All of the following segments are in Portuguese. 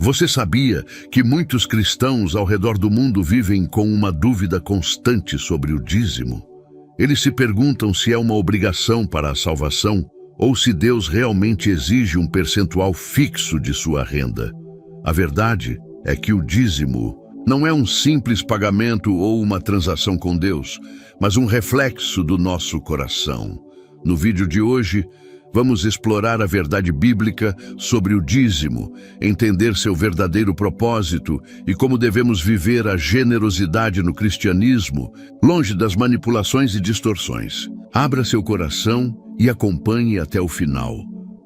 Você sabia que muitos cristãos ao redor do mundo vivem com uma dúvida constante sobre o dízimo? Eles se perguntam se é uma obrigação para a salvação ou se Deus realmente exige um percentual fixo de sua renda. A verdade é que o dízimo não é um simples pagamento ou uma transação com Deus, mas um reflexo do nosso coração. No vídeo de hoje, vamos explorar a verdade bíblica sobre o dízimo, entender seu verdadeiro propósito e como devemos viver a generosidade no cristianismo, longe das manipulações e distorções. Abra seu coração e acompanhe até o final.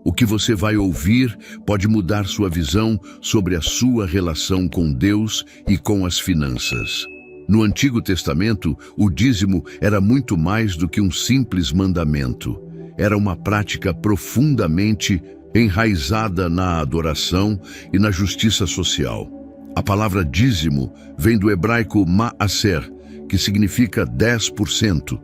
O que você vai ouvir pode mudar sua visão sobre a sua relação com Deus e com as finanças. No Antigo Testamento, o dízimo era muito mais do que um simples mandamento. Era uma prática profundamente enraizada na adoração e na justiça social. A palavra dízimo vem do hebraico ma'aser, que significa 10%.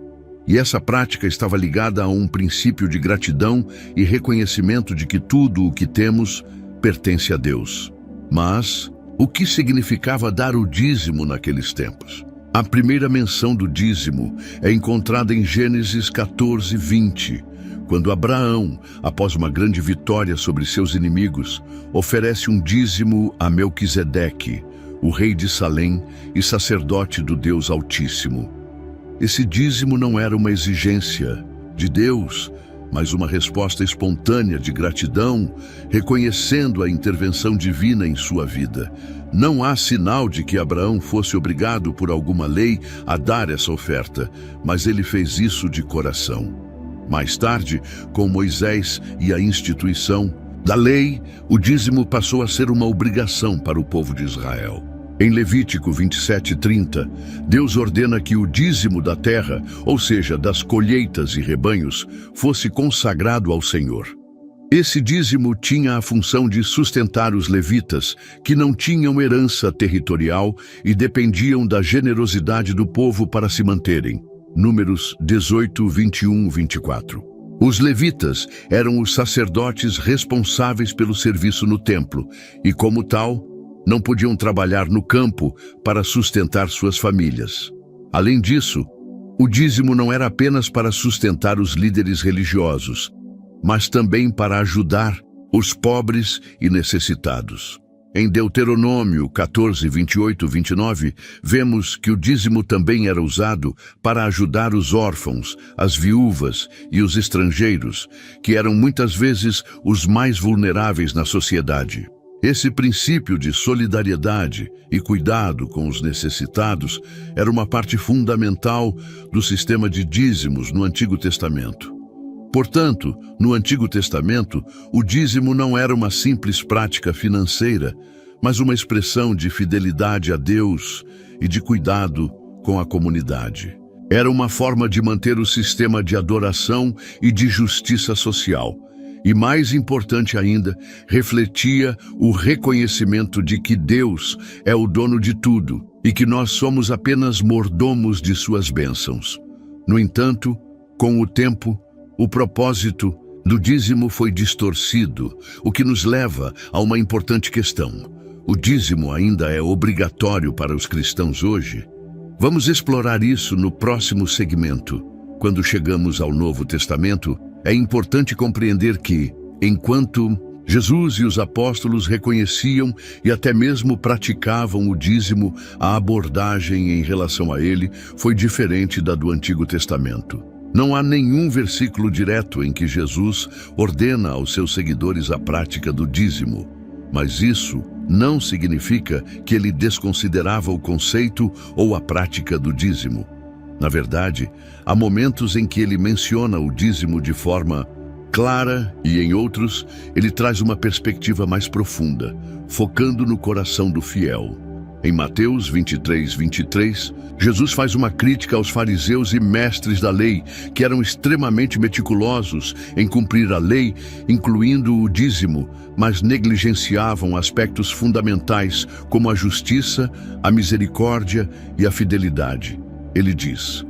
E essa prática estava ligada a um princípio de gratidão e reconhecimento de que tudo o que temos pertence a Deus. Mas o que significava dar o dízimo naqueles tempos? A primeira menção do dízimo é encontrada em Gênesis 14:20, quando Abraão, após uma grande vitória sobre seus inimigos, oferece um dízimo a Melquisedeque, o rei de Salém e sacerdote do Deus Altíssimo. Esse dízimo não era uma exigência de Deus, mas uma resposta espontânea de gratidão, reconhecendo a intervenção divina em sua vida. Não há sinal de que Abraão fosse obrigado por alguma lei a dar essa oferta, mas ele fez isso de coração. Mais tarde, com Moisés e a instituição da lei, o dízimo passou a ser uma obrigação para o povo de Israel. Em Levítico 27:30, Deus ordena que o dízimo da terra, ou seja, das colheitas e rebanhos, fosse consagrado ao Senhor. Esse dízimo tinha a função de sustentar os levitas, que não tinham herança territorial e dependiam da generosidade do povo para se manterem. Números 18, 21, 24. Os levitas eram os sacerdotes responsáveis pelo serviço no templo e, como tal, não podiam trabalhar no campo para sustentar suas famílias. Além disso, o dízimo não era apenas para sustentar os líderes religiosos, mas também para ajudar os pobres e necessitados. Em Deuteronômio 14, 28, 29, vemos que o dízimo também era usado para ajudar os órfãos, as viúvas e os estrangeiros, que eram muitas vezes os mais vulneráveis na sociedade. Esse princípio de solidariedade e cuidado com os necessitados era uma parte fundamental do sistema de dízimos no Antigo Testamento. Portanto, no Antigo Testamento, o dízimo não era uma simples prática financeira, mas uma expressão de fidelidade a Deus e de cuidado com a comunidade. Era uma forma de manter o sistema de adoração e de justiça social. E mais importante ainda, refletia o reconhecimento de que Deus é o dono de tudo e que nós somos apenas mordomos de suas bênçãos. No entanto, com o tempo, o propósito do dízimo foi distorcido, o que nos leva a uma importante questão. O dízimo ainda é obrigatório para os cristãos hoje? Vamos explorar isso no próximo segmento. Quando chegamos ao Novo Testamento, é importante compreender que, enquanto Jesus e os apóstolos reconheciam e até mesmo praticavam o dízimo, a abordagem em relação a ele foi diferente da do Antigo Testamento. Não há nenhum versículo direto em que Jesus ordena aos seus seguidores a prática do dízimo, mas isso não significa que ele desconsiderava o conceito ou a prática do dízimo. Na verdade, há momentos em que ele menciona o dízimo de forma clara e, em outros, ele traz uma perspectiva mais profunda, focando no coração do fiel. Em Mateus 23, 23, Jesus faz uma crítica aos fariseus e mestres da lei, que eram extremamente meticulosos em cumprir a lei, incluindo o dízimo, mas negligenciavam aspectos fundamentais como a justiça, a misericórdia e a fidelidade. Ele diz: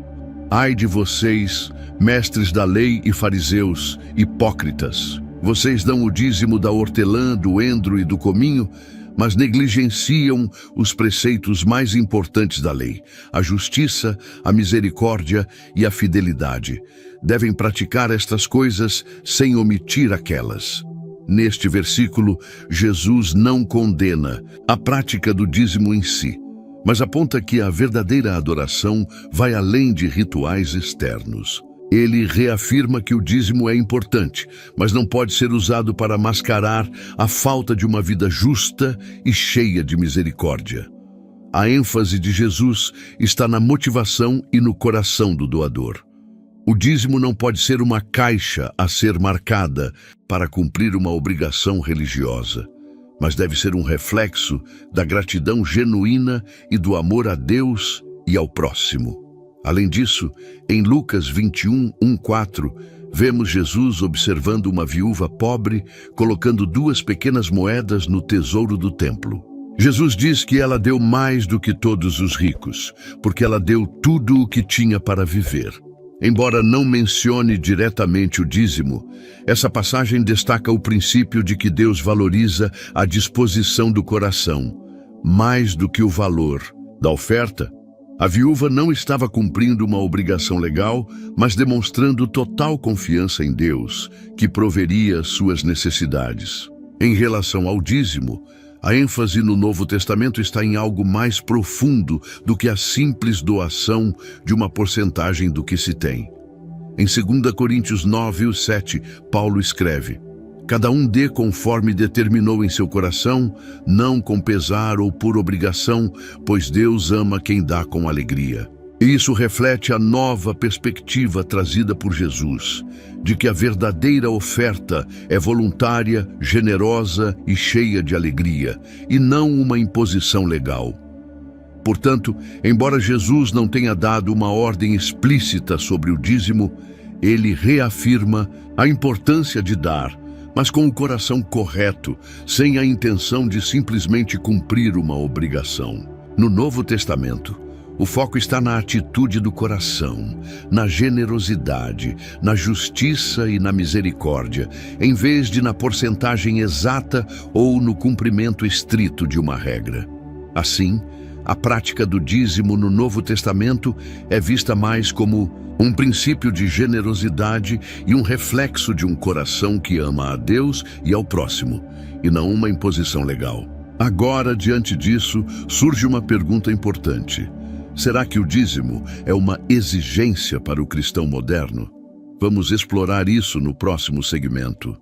"Ai de vocês, mestres da lei e fariseus, hipócritas! Vocês dão o dízimo da hortelã, do endro e do cominho, mas negligenciam os preceitos mais importantes da lei: a justiça, a misericórdia e a fidelidade. Devem praticar estas coisas sem omitir aquelas. Neste versículo, Jesus não condena a prática do dízimo em si, mas aponta que a verdadeira adoração vai além de rituais externos. Ele reafirma que o dízimo é importante, mas não pode ser usado para mascarar a falta de uma vida justa e cheia de misericórdia. A ênfase de Jesus está na motivação e no coração do doador. O dízimo não pode ser uma caixa a ser marcada para cumprir uma obrigação religiosa, mas deve ser um reflexo da gratidão genuína e do amor a Deus e ao próximo. Além disso, em Lucas 21, 1-4, vemos Jesus observando uma viúva pobre colocando 2 pequenas moedas no tesouro do templo. Jesus diz que ela deu mais do que todos os ricos, porque ela deu tudo o que tinha para viver. Embora não mencione diretamente o dízimo, essa passagem destaca o princípio de que Deus valoriza a disposição do coração, mais do que o valor da oferta. A viúva não estava cumprindo uma obrigação legal, mas demonstrando total confiança em Deus, que proveria suas necessidades. Em relação ao dízimo, a ênfase no Novo Testamento está em algo mais profundo do que a simples doação de uma porcentagem do que se tem. Em 2 Coríntios 9:7, Paulo escreve: "Cada um dê conforme determinou em seu coração, não com pesar ou por obrigação, pois Deus ama quem dá com alegria." E isso reflete a nova perspectiva trazida por Jesus, de que a verdadeira oferta é voluntária, generosa e cheia de alegria, e não uma imposição legal. Portanto, embora Jesus não tenha dado uma ordem explícita sobre o dízimo, ele reafirma a importância de dar, mas com o coração correto, sem a intenção de simplesmente cumprir uma obrigação. No Novo Testamento, o foco está na atitude do coração, na generosidade, na justiça e na misericórdia, em vez de na porcentagem exata ou no cumprimento estrito de uma regra. Assim, a prática do dízimo no Novo Testamento é vista mais como um princípio de generosidade e um reflexo de um coração que ama a Deus e ao próximo, e não uma imposição legal. Agora, diante disso, surge uma pergunta importante. Será que o dízimo é uma exigência para o cristão moderno? Vamos explorar isso no próximo segmento.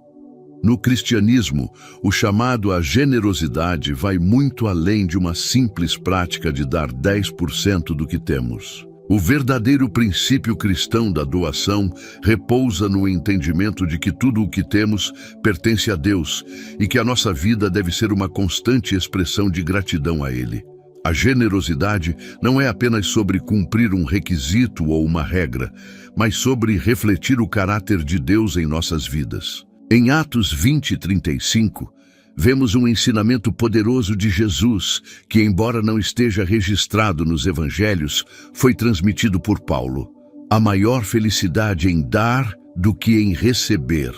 No cristianismo, o chamado à generosidade vai muito além de uma simples prática de dar 10% do que temos. O verdadeiro princípio cristão da doação repousa no entendimento de que tudo o que temos pertence a Deus e que a nossa vida deve ser uma constante expressão de gratidão a Ele. A generosidade não é apenas sobre cumprir um requisito ou uma regra, mas sobre refletir o caráter de Deus em nossas vidas. Em Atos 20:35, vemos um ensinamento poderoso de Jesus que, embora não esteja registrado nos evangelhos, foi transmitido por Paulo. Há maior felicidade em dar do que em receber.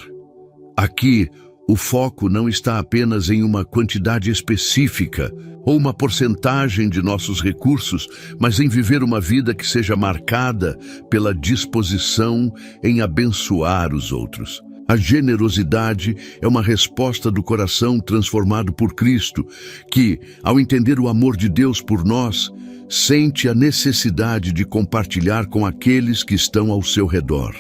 Aqui, o foco não está apenas em uma quantidade específica ou uma porcentagem de nossos recursos, mas em viver uma vida que seja marcada pela disposição em abençoar os outros. A generosidade é uma resposta do coração transformado por Cristo, que, ao entender o amor de Deus por nós, sente a necessidade de compartilhar com aqueles que estão ao seu redor.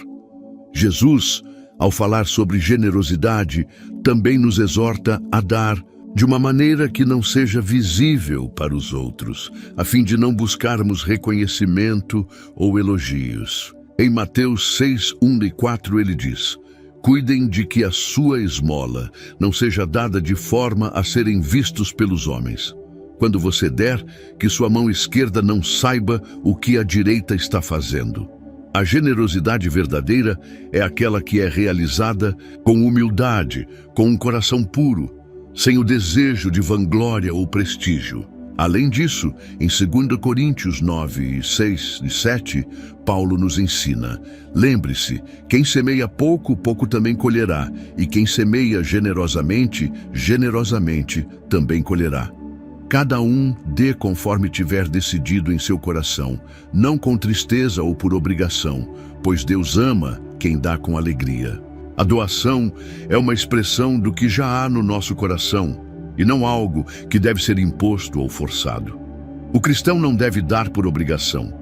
Jesus, ao falar sobre generosidade, também nos exorta a dar de uma maneira que não seja visível para os outros, a fim de não buscarmos reconhecimento ou elogios. Em Mateus 6:1-4 ele diz: "Cuidem de que a sua esmola não seja dada de forma a serem vistos pelos homens. Quando você der, que sua mão esquerda não saiba o que a direita está fazendo." A generosidade verdadeira é aquela que é realizada com humildade, com um coração puro, sem o desejo de vanglória ou prestígio. Além disso, em 2 Coríntios 9, 6 e 7, Paulo nos ensina: lembre-se, quem semeia pouco, pouco também colherá, e quem semeia generosamente, generosamente também colherá. Cada um dê conforme tiver decidido em seu coração, não com tristeza ou por obrigação, pois Deus ama quem dá com alegria. A doação é uma expressão do que já há no nosso coração, e não algo que deve ser imposto ou forçado. O cristão não deve dar por obrigação,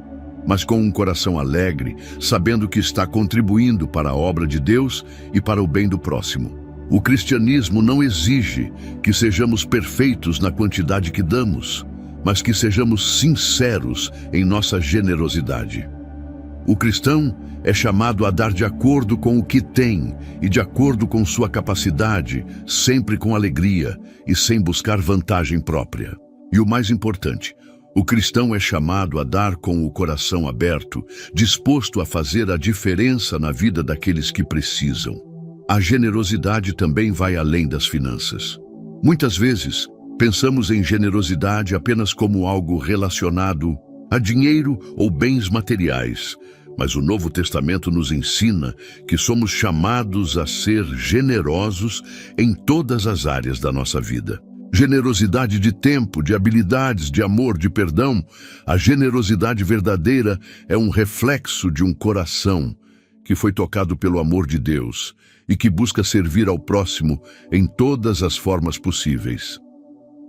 mas com um coração alegre, sabendo que está contribuindo para a obra de Deus e para o bem do próximo. O cristianismo não exige que sejamos perfeitos na quantidade que damos, mas que sejamos sinceros em nossa generosidade. O cristão é chamado a dar de acordo com o que tem e de acordo com sua capacidade, sempre com alegria e sem buscar vantagem própria. E o mais importante, o cristão é chamado a dar com o coração aberto, disposto a fazer a diferença na vida daqueles que precisam. A generosidade também vai além das finanças. Muitas vezes, pensamos em generosidade apenas como algo relacionado a dinheiro ou bens materiais, mas o Novo Testamento nos ensina que somos chamados a ser generosos em todas as áreas da nossa vida. Generosidade de tempo, de habilidades, de amor, de perdão. A generosidade verdadeira é um reflexo de um coração que foi tocado pelo amor de Deus e que busca servir ao próximo em todas as formas possíveis.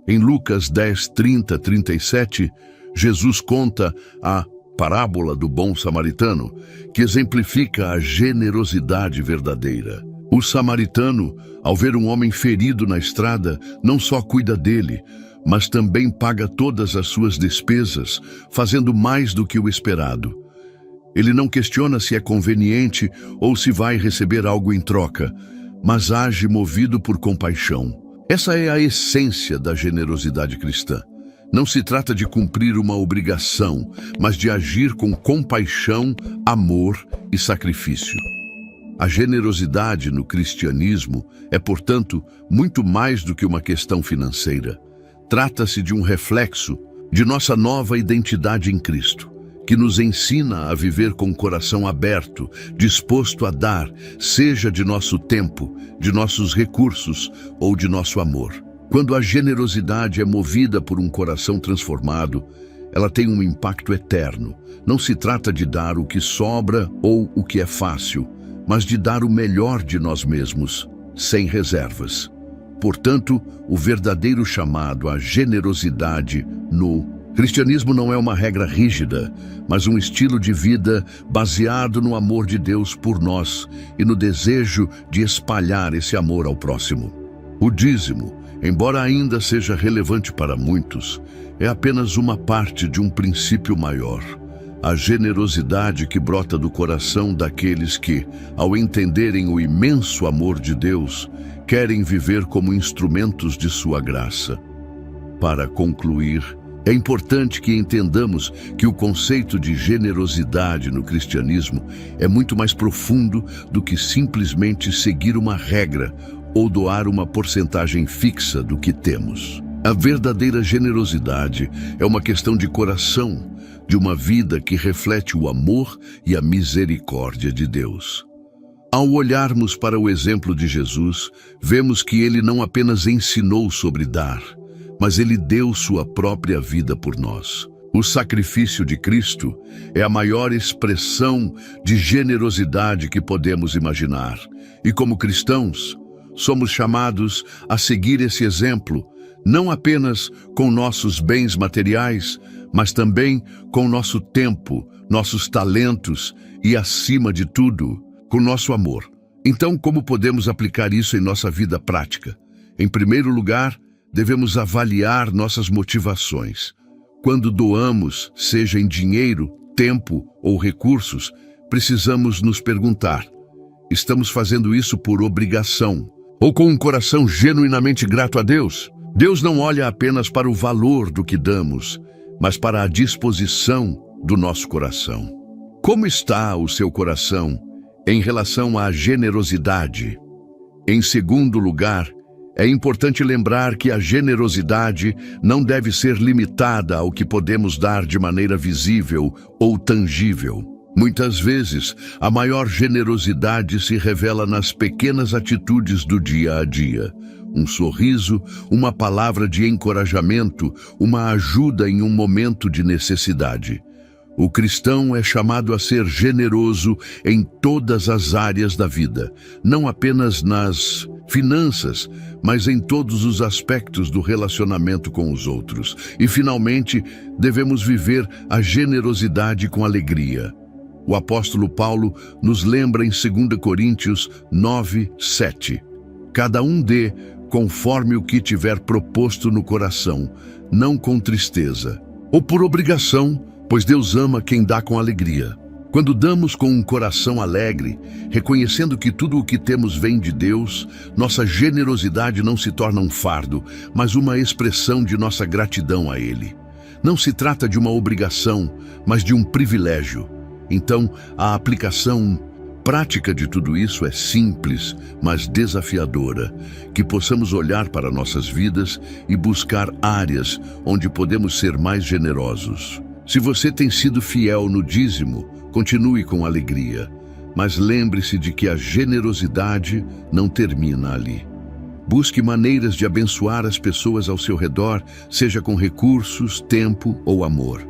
Em Lucas 10, 30, 37, Jesus conta a parábola do bom samaritano, que exemplifica a generosidade verdadeira. O samaritano, ao ver um homem ferido na estrada, não só cuida dele, mas também paga todas as suas despesas, fazendo mais do que o esperado. Ele não questiona se é conveniente ou se vai receber algo em troca, mas age movido por compaixão. Essa é a essência da generosidade cristã. Não se trata de cumprir uma obrigação, mas de agir com compaixão, amor e sacrifício. A generosidade no cristianismo é, portanto, muito mais do que uma questão financeira. Trata-se de um reflexo de nossa nova identidade em Cristo, que nos ensina a viver com o coração aberto, disposto a dar, seja de nosso tempo, de nossos recursos ou de nosso amor. Quando a generosidade é movida por um coração transformado, ela tem um impacto eterno. Não se trata de dar o que sobra ou o que é fácil, mas de dar o melhor de nós mesmos, sem reservas. Portanto, o verdadeiro chamado à generosidade no cristianismo não é uma regra rígida, mas um estilo de vida baseado no amor de Deus por nós e no desejo de espalhar esse amor ao próximo. O dízimo, embora ainda seja relevante para muitos, é apenas uma parte de um princípio maior. A generosidade que brota do coração daqueles que, ao entenderem o imenso amor de Deus, querem viver como instrumentos de sua graça. Para concluir, é importante que entendamos que o conceito de generosidade no cristianismo é muito mais profundo do que simplesmente seguir uma regra ou doar uma porcentagem fixa do que temos. A verdadeira generosidade é uma questão de coração, de uma vida que reflete o amor e a misericórdia de Deus. Ao olharmos para o exemplo de Jesus, vemos que ele não apenas ensinou sobre dar, mas ele deu sua própria vida por nós. O sacrifício de Cristo é a maior expressão de generosidade que podemos imaginar. E como cristãos, somos chamados a seguir esse exemplo, não apenas com nossos bens materiais, mas também com nosso tempo, nossos talentos e, acima de tudo, com nosso amor. Então, como podemos aplicar isso em nossa vida prática? Em primeiro lugar, devemos avaliar nossas motivações. Quando doamos, seja em dinheiro, tempo ou recursos, precisamos nos perguntar: estamos fazendo isso por obrigação ou com um coração genuinamente grato a Deus? Deus não olha apenas para o valor do que damos, mas para a disposição do nosso coração. Como está o seu coração em relação à generosidade? Em segundo lugar, É importante lembrar que a generosidade não deve ser limitada ao que podemos dar de maneira visível ou tangível. Muitas vezes, a maior generosidade se revela nas pequenas atitudes do dia a dia. Um sorriso, uma palavra de encorajamento, uma ajuda em um momento de necessidade. O cristão é chamado a ser generoso em todas as áreas da vida, não apenas nas finanças, mas em todos os aspectos do relacionamento com os outros. E, finalmente, devemos viver a generosidade com alegria. O apóstolo Paulo nos lembra em 2 Coríntios 9:7. Cada um dê conforme o que tiver proposto no coração, não com tristeza, ou por obrigação, pois Deus ama quem dá com alegria. Quando damos com um coração alegre, reconhecendo que tudo o que temos vem de Deus, nossa generosidade não se torna um fardo, mas uma expressão de nossa gratidão a Ele. Não se trata de uma obrigação, mas de um privilégio. Então, a aplicação prática de tudo isso é simples, mas desafiadora. Que possamos olhar para nossas vidas e buscar áreas onde podemos ser mais generosos. Se você tem sido fiel no dízimo, continue com alegria, mas lembre-se de que a generosidade não termina ali. Busque maneiras de abençoar as pessoas ao seu redor, seja com recursos, tempo ou amor.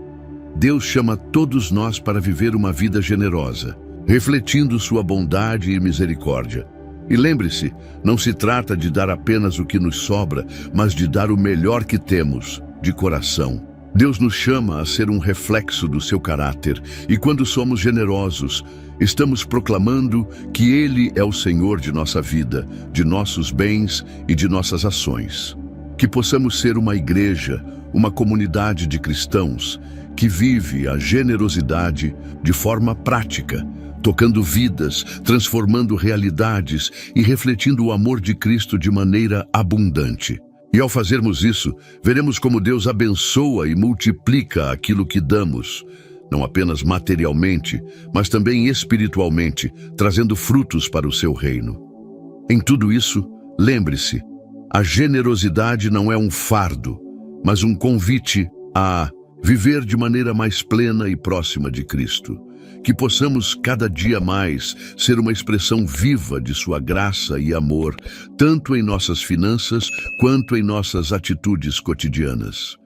Deus chama todos nós para viver uma vida generosa, refletindo sua bondade e misericórdia. E lembre-se, não se trata de dar apenas o que nos sobra, mas de dar o melhor que temos, de coração. Deus nos chama a ser um reflexo do seu caráter, e quando somos generosos, estamos proclamando que Ele é o Senhor de nossa vida, de nossos bens e de nossas ações. Que possamos ser uma igreja, uma comunidade de cristãos, que vive a generosidade de forma prática, tocando vidas, transformando realidades e refletindo o amor de Cristo de maneira abundante. E ao fazermos isso, veremos como Deus abençoa e multiplica aquilo que damos, não apenas materialmente, mas também espiritualmente, trazendo frutos para o seu reino. Em tudo isso, lembre-se, a generosidade não é um fardo, mas um convite a viver de maneira mais plena e próxima de Cristo. Que possamos cada dia mais ser uma expressão viva de sua graça e amor, tanto em nossas finanças quanto em nossas atitudes cotidianas.